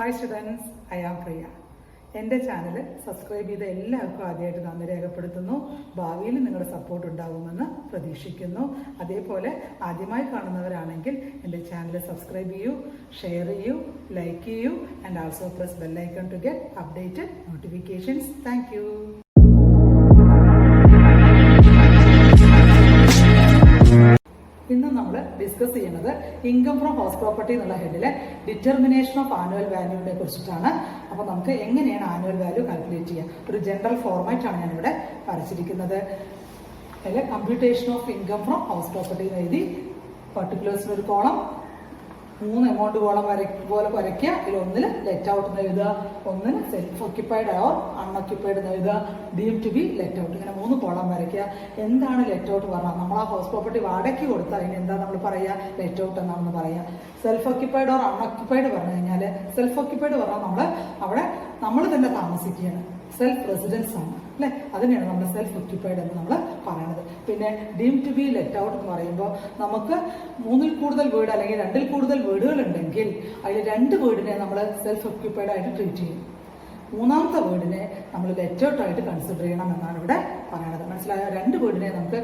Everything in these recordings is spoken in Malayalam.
ഹായ് സ്റ്റുഡൻസ്, ഐ ആം പ്രിയ. എൻ്റെ ചാനൽ സബ്സ്ക്രൈബ് ചെയ്ത എല്ലാവർക്കും ആദ്യമായിട്ട് നന്ദി രേഖപ്പെടുത്തുന്നു. ഭാവിയിൽ നിങ്ങളുടെ സപ്പോർട്ട് ഉണ്ടാകുമെന്ന് പ്രതീക്ഷിക്കുന്നു. അതേപോലെ ആദ്യമായി കാണുന്നവരാണെങ്കിൽ എൻ്റെ ചാനൽ സബ്സ്ക്രൈബ് ചെയ്യൂ, ഷെയർ ചെയ്യൂ, ലൈക്ക് ചെയ്യൂ and also press bell icon to get updated notifications. Thank you. ഇന്ന് നമ്മൾ ഡിസ്കസ് ചെയ്യുന്നത് ഇൻകം ഫ്രം ഹൗസ് പ്രോപ്പർട്ടി എന്നുള്ള ഹെഡിലെ ഡിറ്റർമിനേഷൻ ഓഫ് ആനുവൽ വാല്യൂവിനെ കുറിച്ചിട്ടാണ്. അപ്പോൾ നമുക്ക് എങ്ങനെയാണ് ആനുവൽ വാല്യൂ കാൽക്കുലേറ്റ് ചെയ്യുക, ഒരു ജനറൽ ഫോർമാറ്റ് ആണ് ഞാനിവിടെ വരച്ചിരിക്കുന്നത്. അതിൽ computation of income from house property എന്ന് എഴുതി പർട്ടിക്കുലേഴ്സിന് ഒരു കോളം, 3 എമൗണ്ട് കോളം പോലെ വരയ്ക്കുക. ഇതിൽ ഒന്നിൽ ലെറ്റ് ഔട്ട് എന്ന് എഴുതുക, ഒന്നിൽ സെൽഫ് ഓക്യുപ്പൈഡ് ഓർ അൺഓക്യുപ്പൈഡ് എന്ന് എഴുതുക, deem to be let out. ഇങ്ങനെ 3 കോളം വരയ്ക്കുക. എന്താണ് ലെറ്റ് ഔട്ട് പറഞ്ഞാൽ, നമ്മൾ ആ ഹൗസ് പ്രോപ്പർട്ടി വാടകയ്ക്ക് കൊടുത്താൽ അതിന് എന്താ നമ്മൾ പറയുക, ലെറ്റ് ഔട്ട് എന്നാണെന്ന് പറയുക. സെൽഫ് ഓക്യുപ്പൈഡ് ഓർ അൺഓക്യുപ്പൈഡ് പറഞ്ഞു കഴിഞ്ഞാൽ, സെൽഫ് ഓക്യുപ്പൈഡ് പറഞ്ഞാൽ നമ്മൾ തന്നെ താമസിക്കുകയാണ്, സെൽഫ് റെസിഡൻസ് ആണ് അല്ലെ, അതിനെയാണ് നമ്മൾ സെൽഫ് ഓക്യുപ്പൈഡ് എന്ന് നമ്മൾ പറയുന്നത്. പിന്നെ deem to be let out എന്ന് പറയുമ്പോൾ നമുക്ക് 3-ൽ കൂടുതൽ വീട് അല്ലെങ്കിൽ 2-ൽ കൂടുതൽ വീടുകൾ ഉണ്ടെങ്കിൽ അതിൽ 2 വീടിനെ നമ്മൾ സെൽഫ് ഓക്യുപ്പൈഡ് ആയിട്ട് ട്രീറ്റ് ചെയ്യും. 3-ാമത്തെ വീടിനെ നമ്മൾ ലെറ്റ് ഔട്ട് ആയിട്ട് കൺസിഡർ ചെയ്യണം എന്നാണ് ഇവിടെ പറയുന്നത്. മനസ്സിലായോ? 2 വീടിനെ നമുക്ക്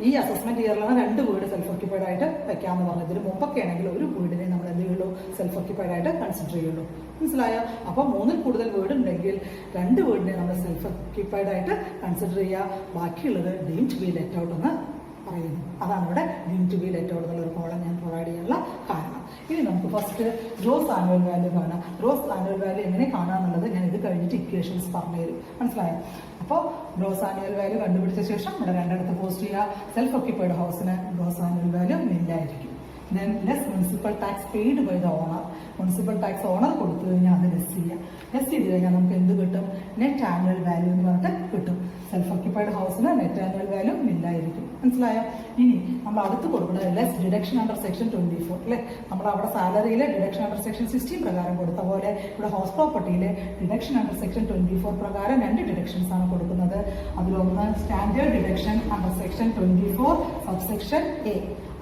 ഈ അസസ്മെന്റ് ഇയറിലാണ് 2 വീട് സെൽഫ് ഓക്യുപ്പൈഡ് ആയിട്ട് വെക്കാമെന്ന് പറഞ്ഞത്. ഇതിന് മുമ്പൊക്കെ ആണെങ്കിൽ ഒരു വീടിനെ നമ്മൾ എന്ത് ചെയ്യുള്ളൂ, സെൽഫ് ഓക്യുപ്പൈഡ് ആയിട്ട് കൺസിഡർ ചെയ്യുള്ളൂ. മനസ്സിലായോ? അപ്പോൾ 3-ൽ കൂടുതൽ വീടുണ്ടെങ്കിൽ 2 വീടിനെ നമ്മൾ സെൽഫ് ഓക്യുപ്പൈഡ് ആയിട്ട് കൺസിഡർ ചെയ്യുക. ബാക്കിയുള്ളത് deem to be let out എന്ന് പറയുന്നു. അതാണ് ഇവിടെ deem to be let out എന്നുള്ള ഒരു കോളം ഞാൻ പ്രൊവൈഡ് ചെയ്യാനുള്ള കാരണം. ഇനി നമുക്ക് ഫസ്റ്റ് ഗ്രോസ് ആനുവൽ വാല്യൂ കാണാം. ഗ്രോസ് ആനുവൽ വാല്യൂ എങ്ങനെ കാണാമെന്നുള്ളത് ഞാൻ ഇത് കഴിഞ്ഞിട്ട് ഇക്വേഷൻസ് പറഞ്ഞു തരും. മനസ്സിലായോ? അപ്പോൾ ഗ്രോസ് ആനുവൽ വാല്യൂ കണ്ടുപിടിച്ച ശേഷം ഇവിടെ 2 പോസ്റ്റ് ചെയ്യുക. സെൽഫ് ഓക്യുപ്പൈഡ് ഹൗസിന് ഗ്രോസ് ആനുവൽ വാല്യൂ നില്ലായിരിക്കും. Then less municipal tax paid by the owner. Municipal tax owner കൊടുത്തു കഴിഞ്ഞാൽ അത് ലെസ് ചെയ്യുക. ലെസ് ചെയ്ത് കഴിഞ്ഞാൽ നമുക്ക് എന്ത് കിട്ടും, നെറ്റ് ആനുവൽ വാല്യൂ എന്ന് പറഞ്ഞിട്ട് കിട്ടും. സെൽഫ് ഓക്യുപ്പൈഡ് ഹൗസിന് നെറ്റ് ആനുവൽ വാല്യൂ നില്ലായിരിക്കും. മനസ്സിലായോ? ഇനി നമ്മൾ അടുത്ത് കൊടുക്കുന്നത് ലെസ് ഡിഡക്ഷൻ അണ്ടർ സെക്ഷൻ 24 അല്ലെ. നമ്മൾ അവിടെ സാലറിയിലെ ഡിഡക്ഷൻ അണ്ടർ സെക്ഷൻ 16 പ്രകാരം കൊടുത്ത പോലെ ഇവിടെ ഹൗസ് പ്രോപ്പർട്ടിയിലെ ഡിഡക്ഷൻ അണ്ടർ സെക്ഷൻ 24 പ്രകാരം 2 ഡിഡക്ഷൻസ് ആണ് കൊടുക്കുന്നത്. അതിലൊന്ന് standard deduction under section 24 subsection A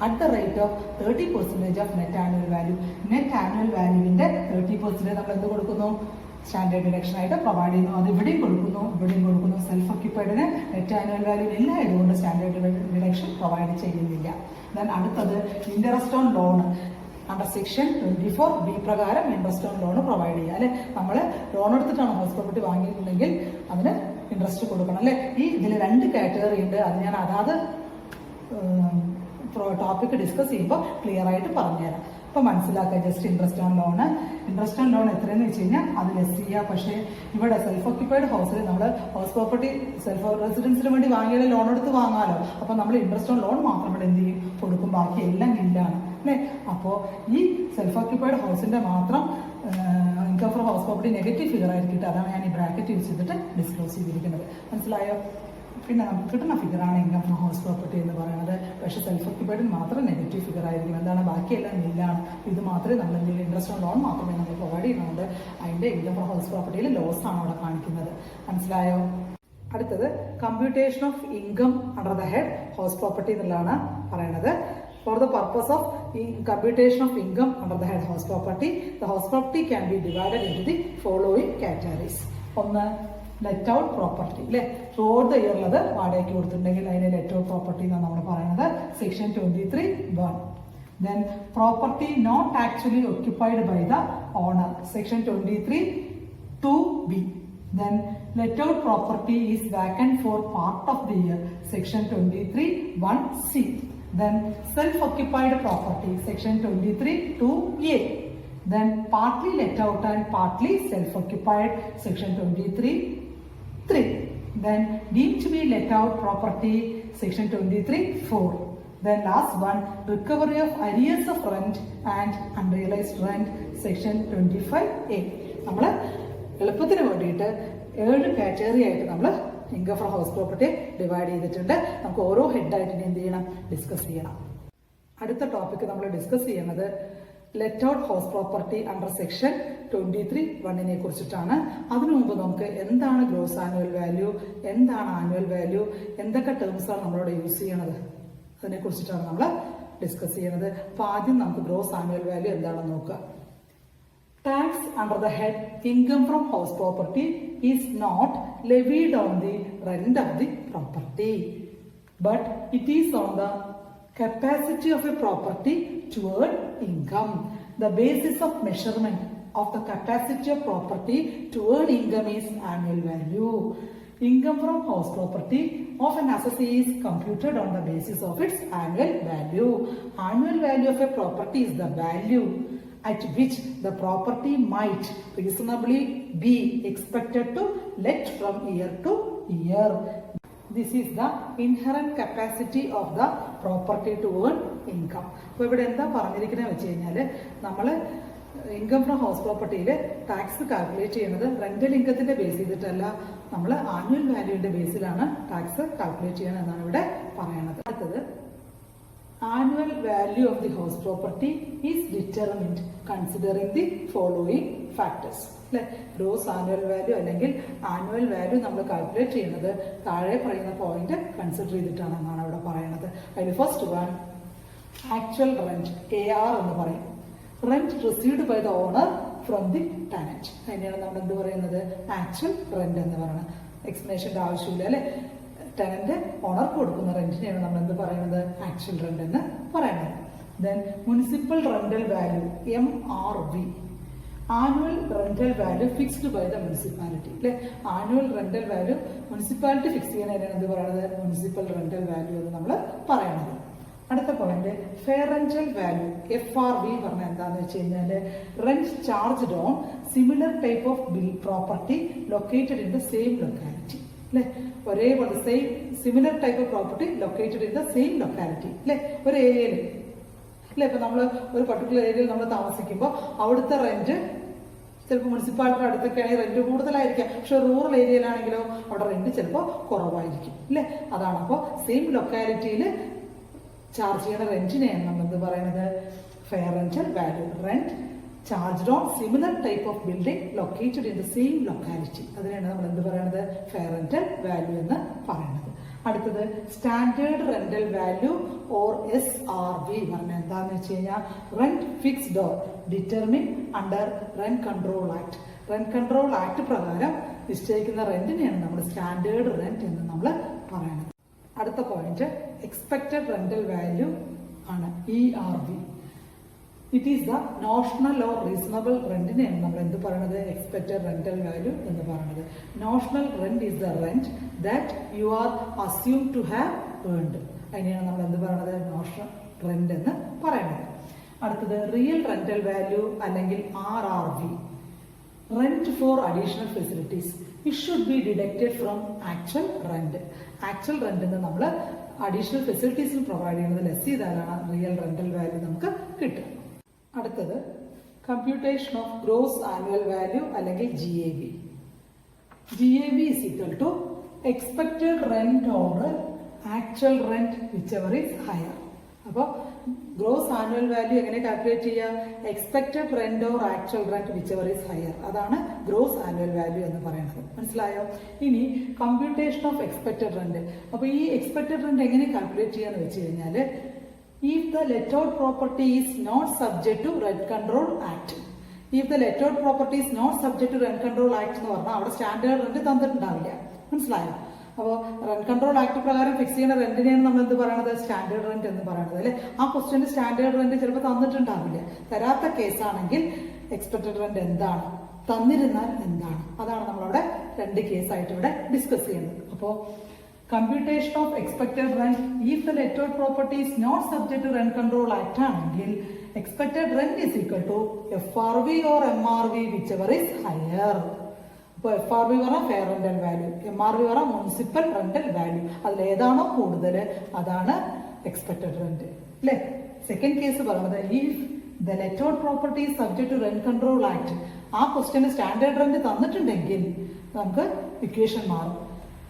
at the rate of 30% of net annual value. Net annual വാല്യൂവിന്റെ 30% നമ്മൾ എന്ത് കൊടുക്കുന്നു, സ്റ്റാൻഡേർഡ് ഡിഡക്ഷൻ ആയിട്ട് പ്രൊവൈഡ് ചെയ്യുന്നു. അത് ഇവിടെയും കൊടുക്കുന്നു. സെൽഫ് ഓക്യുപ്പൈഡിന് നെറ്റ് ആനുവൽ വാല്യൂ ഇല്ല, ഇതുകൊണ്ട് സ്റ്റാൻഡേർഡ് ഡിഡക്ഷൻ പ്രൊവൈഡ് ചെയ്യുന്നില്ല. ദെൻ അടുത്തത് interest on loan under section 24B പ്രകാരം ഇൻട്രസ്റ്റ് ഓൺ ലോൺ പ്രൊവൈഡ് ചെയ്യുക അല്ലെ. നമ്മൾ ലോൺ എടുത്തിട്ടാണ് ഹൗസ് പ്രോപ്പർട്ടി വാങ്ങിയിട്ടുണ്ടെങ്കിൽ അതിന് ഇൻട്രസ്റ്റ് കൊടുക്കണം അല്ലെ. ഇതിൽ 2 കാറ്റഗറി ഉണ്ട്. അത് ഞാൻ അതാത് ടോപ്പിക് ഡിസ്കസ് ചെയ്യുമ്പോൾ ക്ലിയർ ആയിട്ട് പറഞ്ഞുതരാം. അപ്പോൾ മനസ്സിലാക്കുക. ജസ്റ്റ് ഇൻട്രസ്റ്റ് ഓൺ ലോൺ എത്രയെന്ന് വെച്ച് കഴിഞ്ഞാൽ അത് ലെസ് ചെയ്യുക. പക്ഷേ ഇവിടെ സെൽഫ് ഓക്യുപ്പൈഡ് ഹൗസിൽ നമ്മൾ ഹൗസ് പ്രോപ്പർട്ടി സെൽഫ് റെസിഡൻസിന് വേണ്ടി വാങ്ങിയാൽ ലോൺ എടുത്ത് വാങ്ങാമല്ലോ. അപ്പോൾ നമ്മൾ ഇൻട്രസ്റ്റ് ഓൺ ലോൺ മാത്രം ഇവിടെ എന്ത് ചെയ്യും, കൊടുക്കും. ബാക്കി എല്ലാം നില്ലാണ് അല്ലേ. അപ്പോൾ ഈ സെൽഫ് ഓക്യുപ്പൈഡ് ഹൗസിന്റെ മാത്രം income from house property negative figure ആയിരിക്കും. അതാണ് ഞാൻ ഈ ബ്രാക്കറ്റ് യൂസ് ചെയ്തിട്ട് ഡിസ്ക്ലോസ് ചെയ്തിരിക്കുന്നത്. മനസ്സിലായോ? പിന്നെ നമുക്ക് കിട്ടുന്ന ഫിഗറാണ് ഇൻകം ഫ്രം ഹൗസ് പ്രോപ്പർട്ടി എന്ന് പറയുന്നത്. പക്ഷേ സെൽഫ് ഓക്യുപ്പൈഡിന് മാത്രം നെഗറ്റീവ് ഫിഗർ ആയിരിക്കും. എന്താണ്, ബാക്കിയെല്ലാം നില്ലാണ്. ഇത് മാത്രമേ നമ്മൾ എന്തെങ്കിലും ഇൻട്രസ്റ്റ് ഓൺ ലോൺ മാത്രമേ നമ്മൾ പ്രൊവൈഡ് ചെയ്യുന്നുണ്ട്. അതിൻ്റെ ഇൻകം ഫ്രം ഹൗസ് പ്രോപ്പർട്ടിയിൽ ലോസ് ആണ് അവിടെ കാണിക്കുന്നത്. മനസ്സിലായോ? അടുത്തത് computation of income under the head house property എന്നുള്ളതാണ് പറയുന്നത്. For the purpose of computation of income under the head house property, the house property can be divided into the following categories. ഒന്ന്, ലെറ്റ് ഔട്ട് പ്രോപ്പർട്ടി അല്ലെ. ത്രൂ ഔട്ട് ദ ഇയർ ഉള്ളത് വാടകയ്ക്ക് കൊടുത്തിട്ടുണ്ടെങ്കിൽ അതിനെ ലെറ്റ് ഔട്ട് പ്രോപ്പർട്ടി എന്നാണ് നമ്മൾ പറയുന്നത്. Section 23(1). Then property not actually occupied by the owner. Section 23(2)(b). Then let out property is vacant for part of the year. Section 23(1)(c). Then self-occupied property. Section 23(2)(a). Then partly let out and partly self-occupied. Section 23(3). Then deemed to be let out property. Section 23(4). Then last one, recovery of arrears of rent and unrealized rent. Section 25(a). നമ്മൾ എളുപ്പത്തിന് വേണ്ടിയിട്ട് 7 കാറ്റഗറി ആയിട്ട് നമ്മൾ income from house property divide ചെയ്തിട്ടുണ്ട്. നമുക്ക് ഓരോ ഹെഡായിട്ട് എന്ത് ചെയ്യണം, ഡിസ്കസ് ചെയ്യണം. അടുത്ത ടോപ്പിക് നമ്മൾ ഡിസ്കസ് ചെയ്യുന്നത് let out house property under section 23(1) കുറിച്ചിട്ടാണ്. അതിനു മുമ്പ് നമുക്ക് എന്താണ് ഗ്രോസ് ആനുവൽ വാല്യൂ, എന്താണ് ആനുവൽ വാല്യൂ, എന്തൊക്കെ ടേംസാണ് നമ്മളോട് യൂസ് ചെയ്യണത്, അതിനെ കുറിച്ചിട്ടാണ് നമ്മൾ ഡിസ്കസ് ചെയ്യുന്നത്. അപ്പോൾ ആദ്യം നമുക്ക് ഗ്രോസ് ആനുവൽ വാല്യൂ എന്താണെന്ന് നോക്കുക. Tax under the head income from house property is not levied on the rent of the property, but it is on the capacity of a property to earn income. The basis of measurement of the capacity of property to earn income is annual value. Income from house property of an assessee is computed on the basis of its annual value. Annual value of a property is the value at which the property might reasonably be expected to let from year to year. This is the inherent capacity of the property to earn income. അപ്പോൾ ഇവിടെ എന്താ പറഞ്ഞിരിക്കുന്നത് വെച്ച് കഴിഞ്ഞാൽ നമ്മൾ ഇൻകം ഫ്രം ഹൗസ് പ്രോപ്പർട്ടിയിൽ ടാക്സ് കാൽക്കുലേറ്റ് ചെയ്യുന്നത് റെന്റൽ ഇൻകത്തിന്റെ ബേസ് ചെയ്തിട്ടല്ല, നമ്മൾ ആനുവൽ വാല്യൂവിന്റെ ബേസിലാണ് ടാക്സ് കാൽക്കുലേറ്റ് ചെയ്യണം എന്നാണ് ഇവിടെ പറയുന്നത്. അടുത്തത് annual value of the house property is determined considering the following factors. Gross annual value അല്ലെങ്കിൽ ആനുവൽ വാല്യൂ നമ്മൾ കാൽക്കുലേറ്റ് ചെയ്യുന്നത് താഴെ പറയുന്ന പോയിന്റ് കൺസിഡർ ചെയ്തിട്ടാണ് എന്നാണ് അവിടെ പറയുന്നത്. അതിൽ first one actual rent, AR എന്ന് പറയും. Rent received by the owner from the tenant, അതിനെയാണ് നമ്മൾ എന്ത് പറയുന്നത്, ആക്ച്വൽ റെന്റ് എന്ന് പറയുന്നത്. എക്സ്പ്ലനേഷന്റെ ആവശ്യമില്ല അല്ലെ. ടെനന്റ് ഓണർക്ക് കൊടുക്കുന്ന റെന്റിനെയാണ് നമ്മൾ എന്ത് പറയുന്നത്, ആക്ച്വൽ റെന്റ് എന്ന് പറയുന്നത്. Then municipal rental value, MRV, annual rental value fixed by the municipality അല്ലെ. Annual rental value municipality fix ചെയ്യുന്നതിനാണ് എന്ത് പറയുന്നത്, മുനിസിപ്പൽ റെന്റൽ വാല്യൂ എന്ന് നമ്മൾ പറയുന്നത്. അടുത്ത point fair rental value, FRV പറഞ്ഞാൽ എന്താന്ന് വെച്ച് കഴിഞ്ഞാല് rent charged on similar type of bill property located in the same locality അല്ലെ. ഒരേപോലെ same similar type of property located in the same locality അല്ലെ, ഒരു ഏരിയയിൽ അല്ലെ. ഇപ്പൊ നമ്മൾ ഒരു പർട്ടിക്കുലർ ഏരിയയിൽ നമ്മൾ താമസിക്കുമ്പോൾ അവിടുത്തെ റെന്റ് ചിലപ്പോൾ മുനിസിപ്പാലിറ്റിയുടെ അടുത്തൊക്കെ ആണെങ്കിൽ റെന്റ് കൂടുതലായിരിക്കാം, പക്ഷെ റൂറൽ ഏരിയയിലാണെങ്കിലോ അവിടെ റെന്റ് ചിലപ്പോൾ കുറവായിരിക്കും അല്ലെ. അതാണ് അപ്പോൾ സെയിം ലൊക്കാലിറ്റിയിൽ ചാർജ് ചെയ്യുന്ന റെന്റിനെയാണ് നമ്മൾ എന്ത് പറയുന്നത്, fair rental value. Rent charged on similar type of building located in the same locality, അതിനാണ് നമ്മൾ എന്ത് പറയുന്നത്, ഫെയർ റെന്റൽ വാല്യൂ എന്ന് പറയുന്നത്. അടുത്തത് standard rental value or SRV പറഞ്ഞാൽ എന്താന്ന് വെച്ച് കഴിഞ്ഞാൽ rent fixed or determine under rent control act. Rent control act പ്രകാരം നിശ്ചയിക്കുന്ന റെന്റിനെയാണ് നമ്മൾ സ്റ്റാൻഡേർഡ് റെന്റ് എന്ന് നമ്മൾ പറയുന്നത്. അടുത്ത പോയിന്റ് എക്സ്പെക്ടഡ് റെന്റൽ വാല്യൂ ആണ്, ERV. It is the notional or reasonable റെന്റിനെയാണ് നമ്മൾ എന്ത് പറയുന്നത്, എക്സ്പെക്ടഡ് റെന്റൽ വാല്യൂ എന്ന് പറയുന്നത്. Notional rent is the rent that you are assume to have earned, അതിനെയാണ് നമ്മൾ എന്ത് പറയുന്നത്, നോഷണൽ റെന്റ് എന്ന് പറയുന്നത്. അടുത്തത് റിയൽ റെന്റൽ വാല്യൂ അല്ലെങ്കിൽ RRV, rent for additional facilities. It should be deducted from actual rent. Actual റെന്റിന് നമ്മൾ അഡീഷണൽ ഫെസിലിറ്റീസിന് പ്രൊവൈഡ് ചെയ്യുന്നത് ലെസ് ചെയ്താലാണ് റിയൽ റെന്റൽ വാല്യൂ നമുക്ക് കിട്ടുക. അടുത്തത് computation of gross annual value അല്ലെങ്കിൽ GAV. GAV is equal to expected rent or actual rent whichever is higher. അപ്പോൾ ഗ്രോസ് ആനുവൽ വാല്യൂ എങ്ങനെ കാൽക്കുലേറ്റ് ചെയ്യുക, expected rent or actual rent whichever is higher, അതാണ് ഗ്രോസ് ആനുവൽ വാല്യൂ എന്ന് പറയുന്നത്. മനസ്സിലായോ? ഇനി കമ്പ്യൂട്ടേഷൻ ഓഫ് എക്സ്പെക്ടഡ് റെന്റ്. അപ്പോൾ ഈ എക്സ്പെക്ടഡ് റെന്റ് എങ്ങനെ കാൽക്കുലേറ്റ് ചെയ്യാന്ന് വെച്ച് കഴിഞ്ഞാൽ if the let out property is not subject to rent control act. if the let out property is not subject to rent control act എന്ന് പറഞ്ഞാൽ അവിടെ സ്റ്റാൻഡേർഡ് റെന്റ് തന്നിട്ടുണ്ടാവില്ല. മനസ്സിലായോ? അപ്പോൾ റെന്റ് കൺട്രോൾ ആക്ട് പ്രകാരം ഫിക്സ് ചെയ്യുന്ന റെന്റിനെയാണ് നമ്മൾ എന്ത് പറയുന്നത്, സ്റ്റാൻഡേർഡ് റെന്റ് എന്ന് പറയുന്നത് അല്ലെ. ആ ക്വസ്റ്റ്യന് സ്റ്റാൻഡേർഡ് റെന്റ് ചിലപ്പോൾ തന്നിട്ടുണ്ടാവില്ല. തരാത്ത കേസാണെങ്കിൽ എക്സ്പെക്ടഡ് റെന്റ് എന്താണ്, തന്നിരുന്നാൽ എന്താണ്, അതാണ് നമ്മളവിടെ രണ്ട് കേസായിട്ട് ഇവിടെ ഡിസ്കസ് ചെയ്യുന്നത്. അപ്പോൾ computation of expected rent if the let out property is not subject to rent control act ആണെങ്കിൽ expected rent is equal to FRV or MRV whichever is higher. അപ്പോൾ FRV പറഞ്ഞാൽ ഫെയർ റെന്റൽ വാല്യൂ, MRV പറഞ്ഞാൽ മുനിസിപ്പൽ റെന്റൽ വാല്യൂ, അതിൽ ഏതാണോ കൂടുതൽ അതാണ് എക്സ്പെക്ടഡ് റെന്റ് അല്ലെ. സെക്കൻഡ് കേസ് പറയുന്നത് if the let out property is subject to rent control act, ആ ക്വസ്റ്റ്യന് സ്റ്റാൻഡേർഡ് റെന്റ് തന്നിട്ടുണ്ടെങ്കിൽ നമുക്ക് ഇക്വേഷൻ മാറും.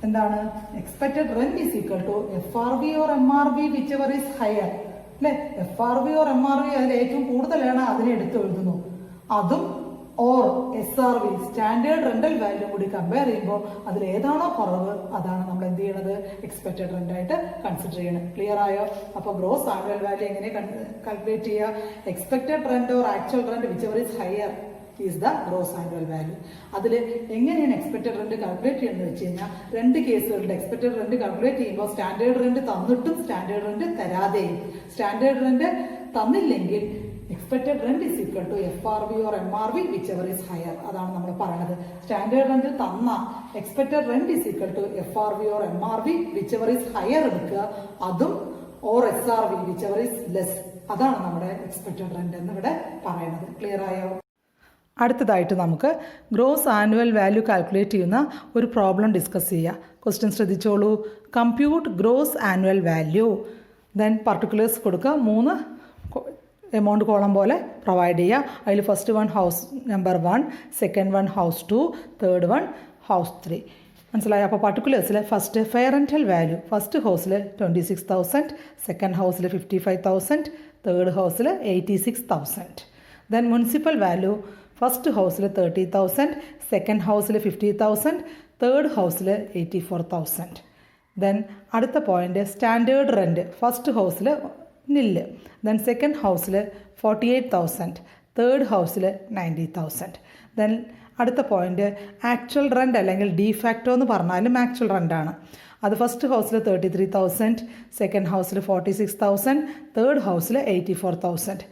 എന്താണ്, expected rent is equal to FRV or MRV whichever is higher അല്ലെ. FRV ഓർ MRV അതിൽ ഏറ്റവും കൂടുതലാണ് അതിനെ എടുത്ത് എഴുതുന്നു, അതും or SRV standard rental value കൂടി കമ്പയർ ചെയ്യുമ്പോൾ അതിൽ ഏതാണോ കുറവ് അതാണ് നമ്മൾ എന്ത് ചെയ്യണത്, എക്സ്പെക്ടഡ് റെന്റ് ആയിട്ട് കൺസിഡർ ചെയ്യണം. ക്ലിയർ ആയോ? അപ്പോൾ ഗ്രോസ് ആനുവൽ വാല്യൂ എങ്ങനെ കാൽക്കുലേറ്റ് ചെയ്യുക, expected rent or actual rent whichever is higher is the gross annual value. അതിൽ എങ്ങനെയാണ് എക്സ്പെക്റ്റഡ് റെന്റ് കാൽക്കുലേറ്റ് ചെയ്യുന്നത് വെച്ച് കഴിഞ്ഞാൽ രണ്ട് കേസുകളുണ്ട്. എക്സ്പെക്റ്റഡ് റെന്റ് കാൽക്കുലേറ്റ് ചെയ്യുമ്പോൾ സ്റ്റാൻഡേർഡ് റെന്റ് തന്നിട്ടും സ്റ്റാൻഡേർഡ് റെന്റ് തരാതെയും. സ്റ്റാൻഡേർഡ് റെന്റ് തന്നില്ലെങ്കിൽ expected rent is equal to FRV or MRV whichever is higher. അതാണ് നമ്മൾ പറയുന്നത്. സ്റ്റാൻഡേർഡ് റെന്റ് തന്ന expected rent is equal to FRV or MRV whichever is higher എടുക്കുക, അതും or SRV whichever is less. അതാണ് നമ്മുടെ എക്സ്പെക്റ്റഡ് റെന്റ് എന്ന് ഇവിടെ പറയുന്നത്. ക്ലിയർ ആയോ? അടുത്തതായിട്ട് നമുക്ക് ഗ്രോസ് ആനുവൽ വാല്യൂ കാൽക്കുലേറ്റ് ചെയ്യുന്ന ഒരു പ്രോബ്ലം ഡിസ്കസ് ചെയ്യാം. ക്വസ്റ്റ്യൻ ശ്രദ്ധിച്ചോളൂ. Compute gross annual value. Then particulars കൊടുക്കുക. 3 എമൗണ്ട് കോളം പോലെ പ്രൊവൈഡ് ചെയ്യുക. അതിൽ first one house number 1, second one house 2, third one house 3. മനസ്സിലായോ? അപ്പോൾ പർട്ടിക്കുലേഴ്സിൽ first fair rental value first ഹൗസിൽ 26,000, സെക്കൻഡ് ഹൗസിൽ 55,000, തേർഡ് ഹൗസിൽ 86,000. ദെൻ മുനിസിപ്പൽ വാല്യൂ ഫസ്റ്റ് ഹൗസിൽ 30,000, സെക്കൻഡ് ഹൗസിൽ 50,000, തേർഡ് ഹൗസിൽ 84,000. ദെൻ അടുത്ത പോയിന്റ് സ്റ്റാൻഡേർഡ് റെൻറ്റ് ഫസ്റ്റ് ഹൗസിൽ നില്ല്, ദെൻ സെക്കൻഡ് ഹൗസിൽ 48,000, തേർഡ് ഹൗസിൽ 90,000. ദെൻ അടുത്ത പോയിന്റ് ആക്ച്വൽ റെൻ്റ് അല്ലെങ്കിൽ ഡിഫാക്റ്റോ എന്ന് പറഞ്ഞാലും ആക്ച്വൽ റെൻ്റാണ്. അത് ഫസ്റ്റ് ഹൗസിൽ 33,000, സെക്കൻഡ് ഹൗസിൽ 46,000, തേർഡ് ഹൗസിൽ 84,000.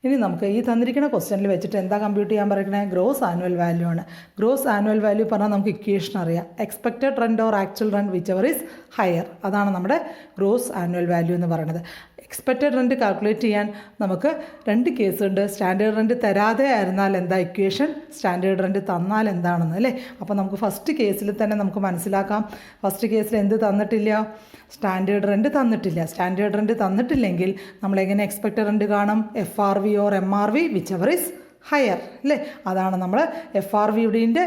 ഇനി നമുക്ക് ഈ തന്നിരിക്കുന്ന ക്വസ്റ്റ്യനിൽ വെച്ചിട്ട് എന്താ കമ്പ്യൂട്ട് ചെയ്യാൻ പറയുന്നത്? ഗ്രോസ് ആനുവൽ വാല്യൂ ആണ്. ഗ്രോസ് ആനുവൽ വാല്യൂ പറഞ്ഞാൽ നമുക്ക് ഇക്വേഷൻ അറിയാം. Expected rent or actual rent which ever is higher. അതാണ് നമ്മുടെ ഗ്രോസ് ആനുവൽ വാല്യൂ എന്ന് പറയുന്നത്. എക്സ്പെക്റ്റഡ് റെൻറ്റ് കാൽക്കുലേറ്റ് ചെയ്യാൻ നമുക്ക് 2 കേസുണ്ട്. സ്റ്റാൻഡേർഡ് റെൻറ്റ് തരാതെ ആയിരുന്നാൽ എന്താ ഇക്വേഷൻ, സ്റ്റാൻഡേർഡ് റെൻറ്റ് തന്നാൽ എന്താണെന്ന് അല്ലേ. അപ്പോൾ നമുക്ക് ഫസ്റ്റ് കേസിൽ തന്നെ നമുക്ക് മനസ്സിലാക്കാം. ഫസ്റ്റ് കേസിൽ എന്ത് തന്നിട്ടില്ല? സ്റ്റാൻഡേർഡ് റെൻറ്റ് തന്നിട്ടില്ല. സ്റ്റാൻഡേർഡ് റെൻറ്റ് തന്നിട്ടില്ലെങ്കിൽ നമ്മളെങ്ങനെ എക്സ്പെക്റ്റഡ് റെൻറ്റ് കാണും? FRV or MRV whichever is higher അല്ലേ. അതാണ് നമ്മൾ FRVയുടെ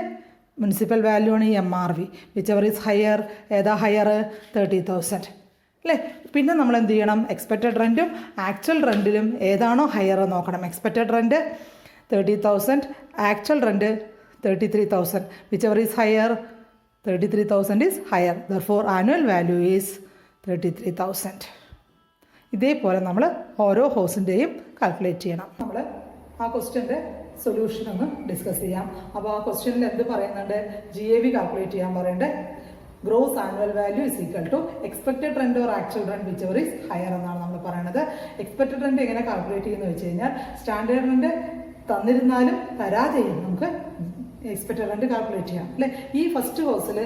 മുനിസിപ്പൽ വാല്യൂ ആണ് ഈ MRV whichever is higher. ഏതാ ഹയർ? 30,000 അല്ലേ. പിന്നെ നമ്മൾ എന്ത് ചെയ്യണം? എക്സ്പെക്റ്റഡ് റെൻറ്റും ആക്ച്വൽ റെൻറ്റിലും ഏതാണോ ഹയർ നോക്കണം. Expected rent 30,000, actual rent 33,000 which ever is higher. 33,000 is higher. Therefore annual value is 33,000. ഇതേപോലെ നമ്മൾ ഓരോ ഹൗസിൻ്റെയും കാൽക്കുലേറ്റ് ചെയ്യണം. നമ്മൾ ആ ക്വസ്റ്റ്യൻ്റെ സൊല്യൂഷൻ ഒന്ന് ഡിസ്കസ് ചെയ്യാം. അപ്പോൾ ആ ക്വസ്റ്റ്യനിൽ എന്ത് പറയുന്നുണ്ട്? GAV കാൽക്കുലേറ്റ് ചെയ്യാൻ പറയേണ്ടത്. Gross annual value is equal to expected rent or actual rent whichever is higher എന്നാണ് നമ്മൾ പറയുന്നത്. എക്സ്പെക്റ്റഡ് റെന്റ് എങ്ങനെ കാൽക്കുലേറ്റ് ചെയ്യുന്നത് വെച്ച് കഴിഞ്ഞാൽ സ്റ്റാൻഡേർഡ് റെന്റ് തന്നിരുന്നാലും തരാതെയും നമുക്ക് എക്സ്പെക്റ്റഡ് റെന്റ് കാൽക്കുലേറ്റ് ചെയ്യാം അല്ലേ. ഈ ഫസ്റ്റ് ഹൗസിൽ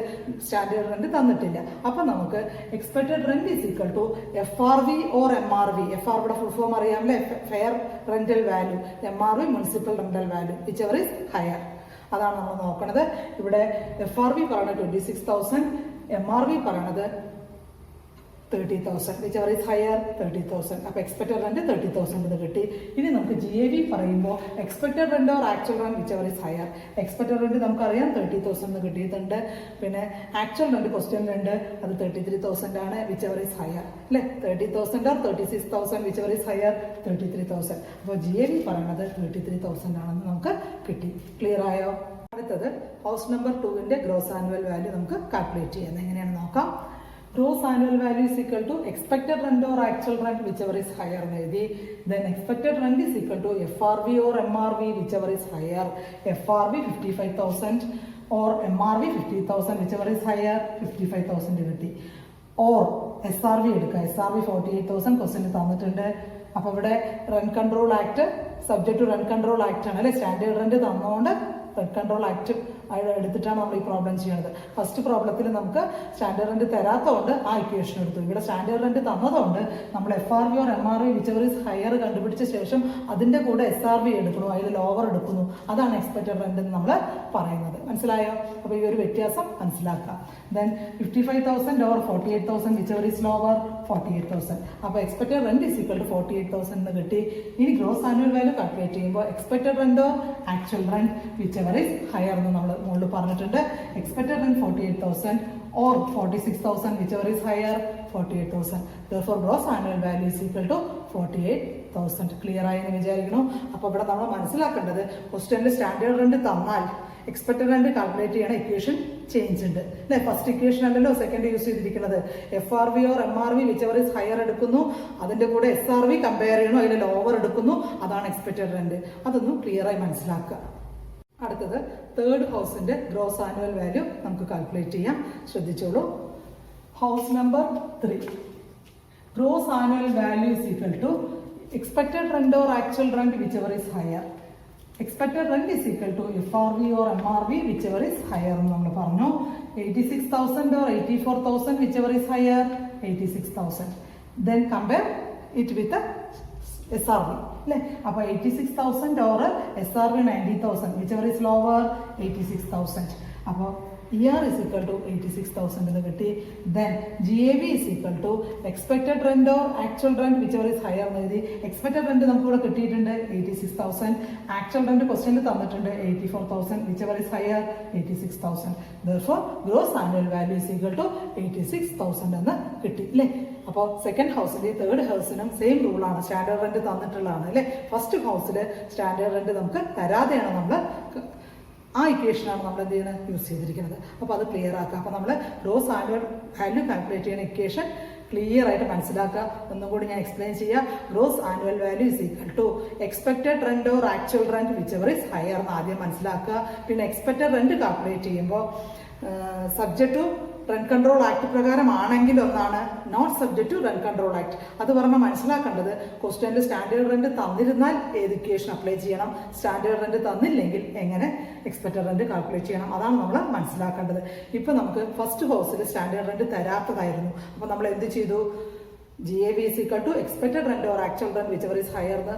സ്റ്റാൻഡേർഡ് റെന്റ് തന്നിട്ടില്ല. അപ്പം നമുക്ക് expected rent is equal to FRV or MRV. FRVയുടെ ഫുൾ ഫോം അറിയാം അല്ലേ, fair rental value. MRV municipal rental value whichever is higher. അതാണ് നമ്മൾ നോക്കുന്നത്. ഇവിടെ FRV പറയുന്നത് 26,000, MRV പറയുന്നത് 30,000 വിച്ച് എവർ ഈസ് ഹയർ 30,000. അപ്പോൾ എക്സ്പെക്റ്റഡ് റെന്റ് 30,000 എന്ന് കിട്ടി. ഇനി നമുക്ക് GAV പറയുമ്പോൾ expected rent or actual rent whichever is higher. Expected rent നമുക്കറിയാം 30,000 എന്ന് കിട്ടിയിട്ടുണ്ട്. പിന്നെ ആക്ച്വൽ റെന്റ് ക്വസ്റ്റ്യനിലുണ്ട്, അത് 33,000 ആണ് വിച്ച് എവർ ഈസ് ഹയർ അല്ലേ. 30,000 or 36,000 which ever is higher 33,000. അപ്പോൾ GAV പറയുന്നത് 33,000 ആണെന്ന് നമുക്ക് കിട്ടി. ക്ലിയർ ആയോ? അടുത്തത് ഹൗസ് നമ്പർ 2ന്റെ ഗ്രോസ് ആനുവൽ വാല്യൂ നമുക്ക് കാൽക്കുലേറ്റ് ചെയ്യുന്നത് എങ്ങനെയാണെന്ന് നോക്കാം. Gross annual value is equal to expected rent or actual rent whichever is higher എന്ന് എഴുതി. Then expected rent is equal to FRV or MRV whichever is higher. FRV 55,000 or MRV 50,000 whichever is higher 55,000 കിട്ടി. Or SRV എടുക്കുക. SRV 48,000 ക്വസ്റ്റ്യൻ തന്നിട്ടുണ്ട്. അപ്പോൾ ഇവിടെ rent control act subject to rent control act ആണ് അല്ലെ. സ്റ്റാൻഡേർഡ് റെന്റ് തന്നുകൊണ്ട് റെന്റ് കൺട്രോൾ ആക്ട് എടുത്തിട്ടാണ് നമ്മൾ ഈ പ്രോബ്ലം ചെയ്യുന്നത്. ഫസ്റ്റ് പ്രോബ്ലത്തിൽ നമുക്ക് സ്റ്റാൻഡേർഡ് റെന്റ് തരാത്തതുകൊണ്ട് ആ ഇക്വേഷൻ എടുത്തു. ഇവിടെ സ്റ്റാൻഡേർഡ് റെന്റ് തന്നതുകൊണ്ട് നമ്മൾ FRV or MRV whichever is higher കണ്ടുപിടിച്ച ശേഷം അതിന്റെ കൂടെ SRV എടുക്കുന്നു, അതിൽ ലോവർ എടുക്കുന്നു. അതാണ് എക്സ്പെക്റ്റഡ് റെന്റ് എന്ന് നമ്മൾ പറയുന്നത്. മനസ്സിലായോ? അപ്പോൾ ഈ ഒരു വ്യത്യാസം മനസ്സിലാക്കാം. Then 55,000 or 48,000 whichever is lower 48,000. അപ്പോൾ expected rent is equal to 48,000 എന്ന് കിട്ടി. ഇനി ഗ്രോസ് ആനുവൽ വാല്യൂ കാൽക്കുലേറ്റ് ചെയ്യുമ്പോൾ expected rent or actual rent whichever is higher എന്ന് നമ്മൾ മുകളിൽ പറഞ്ഞിട്ടുണ്ട്. Expected rent 48,000 or 46,000 whichever is higher 48,000. Therefore gross annual value is equal to 48,000. Clear ആയി എന്ന് വിചാരിക്കുന്നു. അപ്പോൾ ഇവിടെ നമ്മൾ മനസ്സിലാക്കേണ്ടത് ക്വസ്റ്റ്യനിൽ സ്റ്റാൻഡേർഡ് റെന്റ് തന്നാൽ എക്സ്പെക്റ്റഡ് റെന്റ് കാൽക്കുലേറ്റ് ചെയ്യണ ഇക്വേഷൻ ചേഞ്ച് ഉണ്ട് അല്ലെ. ഫസ്റ്റ് ഇക്വേഷൻ അല്ലല്ലോ സെക്കൻഡ് യൂസ് ചെയ്തിരിക്കുന്നത്. FRV or MRV whichever is higher എടുക്കുന്നു, അതിന്റെ കൂടെ SRV കമ്പയർ ചെയ്യണോ, അതിൽ ലോവർ എടുക്കുന്നു. അതാണ് എക്സ്പെക്റ്റഡ് റെന്റ്. അതൊന്നും ക്ലിയർ ആയി മനസ്സിലാക്കുക. അടുത്തത് തേർഡ് ഹൗസിന്റെ ഗ്രോസ് ആനുവൽ വാല്യൂ നമുക്ക് കാൽക്കുലേറ്റ് ചെയ്യാം. ശ്രദ്ധിച്ചോളൂ. House number 3. Gross annual value is equal to expected rent or actual rent whichever is higher. Expected rent is equal to FRV or MRV whichever is higher എന്ന് നമ്മൾ പറഞ്ഞു. 86,000 or 84,000 whichever is higher, 86,000. Then compare it with the SRV. അല്ലേ? അപ്പോൾ 86,000 or SRV 90,000 whichever is lower, 86,000. അപ്പോൾ ER is equal to 86,000 എന്ന് കിട്ടി. Then GAV is equal to expected rent or actual rent whichever is higher എന്ന് എഴുതി. expected rent നമുക്ക് ഇവിടെ കിട്ടിയിട്ടുണ്ട് 86,000. actual rent ക്വസ്റ്റ്യനിൽ തന്നിട്ടുണ്ട് 84,000 whichever is higher, 86,000. therefore gross annual value is equal to 86,000 എന്ന് കിട്ടി. അല്ലേ? അപ്പോൾ സെക്കൻഡ് ഹൗസിലെ തേർഡ് ഹൗസിനും സെയിം റൂളാണ്. സ്റ്റാൻഡേർഡ് റെന്റ് തന്നിട്ടുള്ളതാണ്. അല്ലേ? ഫസ്റ്റ് ഹൗസിൽ സ്റ്റാൻഡേർഡ് റെന്റ് നമുക്ക് തരാതെയാണ് നമ്മൾ ആ ഇക്വേഷനാണ് നമ്മൾ എന്ത് ചെയ്യുന്നത് യൂസ് ചെയ്തിരിക്കുന്നത്. അപ്പോൾ അത് ക്ലിയർ ആക്കുക. അപ്പോൾ നമ്മൾ ഗ്രോസ് ആനുവൽ വാല്യൂ കാൽക്കുലേറ്റ് ചെയ്യുന്ന ഇക്വേഷൻ ക്ലിയർ ആയിട്ട് മനസ്സിലാക്കുക. ഒന്നും കൂടി ഞാൻ എക്സ്പ്ലെയിൻ ചെയ്യാം. Gross annual value is equal to expected rent or actual rent whichever is higher എന്ന് ആദ്യം മനസ്സിലാക്കുക. പിന്നെ എക്സ്പെക്ടഡ് റെന്റ് കാൽക്കുലേറ്റ് ചെയ്യുമ്പോൾ subject to rent control act പ്രകാരമാണെങ്കിൽ ഒന്നാണ്, not subject to rent control act. അത് പറഞ്ഞാൽ മനസ്സിലാക്കേണ്ടത് ക്വസ്റ്റ്യനിൽ സ്റ്റാൻഡേർഡ് റെന്റ് തന്നിരുന്നാൽ ഏത് ഇക്വേഷൻ അപ്ലൈ ചെയ്യണം, സ്റ്റാൻഡേർഡ് റെന്റ് തന്നില്ലെങ്കിൽ എങ്ങനെ എക്സ്പെക്ടഡ് റെന്റ് കാൽക്കുലേറ്റ് ചെയ്യണം, അതാണ് നമ്മൾ മനസ്സിലാക്കേണ്ടത്. ഇപ്പൊ നമുക്ക് ഫസ്റ്റ് ഹൗസിൽ സ്റ്റാൻഡേർഡ് റെന്റ് തരാത്തതായിരുന്നു. അപ്പൊ നമ്മൾ എന്ത് ചെയ്തു? GAV is equal to expected rent or actual rent whichever is higher എന്ന്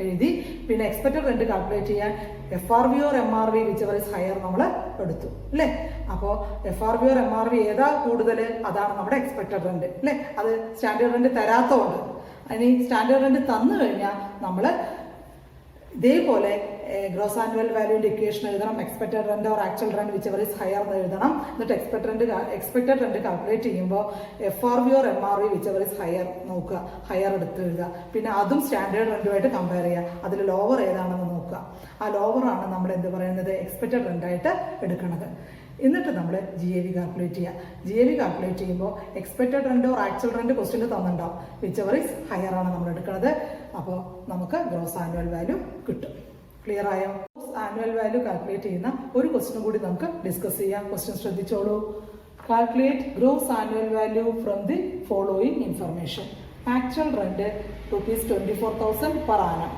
എഴുതി. പിന്നെ എക്സ്പെക്ടഡ് റെന്റ് കാൽക്കുലേറ്റ് ചെയ്യാൻ FRV or MRV whichever is higher നമ്മൾ എടുത്തു. അല്ലേ? അപ്പോൾ FRV or MRV ഏതാ കൂടുതൽ അതാണ് നമ്മുടെ എക്സ്പെക്ടഡ് റെന്റ്. അല്ലേ? അത് സ്റ്റാൻഡേർഡ് റെന്റ് തരാത്തതുകൊണ്ട്. ഇനി സ്റ്റാൻഡേർഡ് റെന്റ് തന്നു കഴിഞ്ഞാൽ നമ്മൾ ഇതേപോലെ ഗ്രോസ് ആനുവൽ വാല്യൂന്റെ ഇക്വേഷൻ എഴുതണം. Expected rent or actual rent whichever is higher എന്ന് എഴുതണം. എന്നിട്ട് എക്സ്പെക്ടഡ് റെന്റ് കാൽക്കുലേറ്റ് ചെയ്യുമ്പോൾ FRV or MRV whichever is higher നോക്കുക, ഹയർ എടുത്ത് എഴുതുക. പിന്നെ അതും സ്റ്റാൻഡേർഡ് റെന്റുമായിട്ട് കമ്പയർ ചെയ്യുക. അതിൽ ലോവർ ഏതാണെന്ന് നോക്കുക. ആ ലോവർ ആണ് നമ്മൾ എന്ത് പറയുന്നത് എക്സ്പെക്ടഡ് റെന്റ് ആയിട്ട് എടുക്കുന്നത്. എന്നിട്ട് നമ്മൾ GAV കാൽക്കുലേറ്റ് ചെയ്യുക. GAV കാൽക്കുലേറ്റ് ചെയ്യുമ്പോൾ expected rent or actual rent ക്വസ്റ്റ്യനിൽ തന്നിട്ടുണ്ടാവും. വിച്ചെവർ ഇസ് ഹയർ ആണ് നമ്മൾ എടുക്കുന്നത്. അപ്പോൾ നമുക്ക് ഗ്രോസ് ആനുവൽ വാല്യൂ കിട്ടും. ക്ലിയർ ആയോ? ആനുവൽ വാല്യൂ കാൽക്കുലേറ്റ് ചെയ്യുന്ന ഒരു ക്വസ്റ്റ്യൻ കൂടി നമുക്ക് ഡിസ്കസ് ചെയ്യാം. ക്വസ്റ്റ്യൻ ശ്രദ്ധിച്ചോളൂ. Calculate gross annual value from the following information. Actual rent ₹24,000 per annum.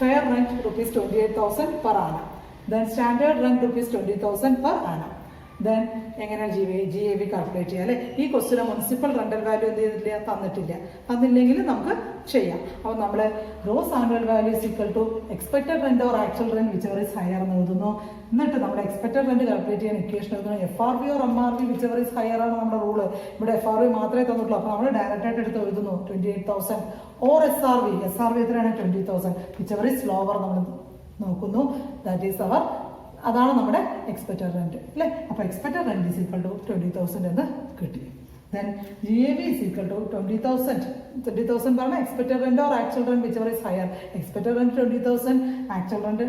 Fair rent ₹28,000 per annum. Then standard rent ₹20,000 per annum. Then എങ്ങനെ GAV കാൽക്കുലേറ്റ് ചെയ്യാം. അല്ലെ? ഈ ക്വസ്റ്റിന് മുനിസിപ്പൽ റെന്റൽ വാല്യൂ എന്ത് ചെയ്തിട്ടില്ല, തന്നില്ലെങ്കിൽ നമുക്ക് ചെയ്യാം. അപ്പോൾ നമ്മൾ gross annual value is equal to expected rent or actual rent whichever is higher എന്ന് എഴുതുന്നു. എന്നിട്ട് നമ്മൾ എക്സ്പെക്ടഡ് റെന്റ് കാൽക്കുലേറ്റ് ചെയ്യാൻ ഇക്വേഷൻ എഴുതുന്നു. FRV or MRV whichever is higher ആണ് നമ്മുടെ റൂള്. ഇവിടെ FRV മാത്രമേ തന്നിട്ടുള്ളൂ. അപ്പോൾ നമ്മൾ ഡയറക്റ്റ് ആയിട്ട് എടുത്ത് എഴുതുന്നു 28,000 ഓർ SRV എത്രയാണ് 20,000 വിച്ചെവർ ഇസ് ലോവർ നമ്മൾ നോക്കുന്നു. ദാറ്റ് ഈസ് അവർ, അതാണ് നമ്മുടെ എക്സ്പെക്ടഡ് റെന്റ്. അല്ലേ? അപ്പോൾ expected rent is equal to 20,000 എന്ന് കിട്ടി. Then GAV is equal to 20,000 പറഞ്ഞാൽ expected rent or actual rent whichever is higher. Expected rent 20,000, actual rent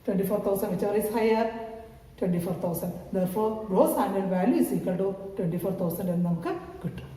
24,000 whichever is higher 24,000. therefore gross annual value is equal to 24,000 എന്ന് നമുക്ക് കിട്ടും.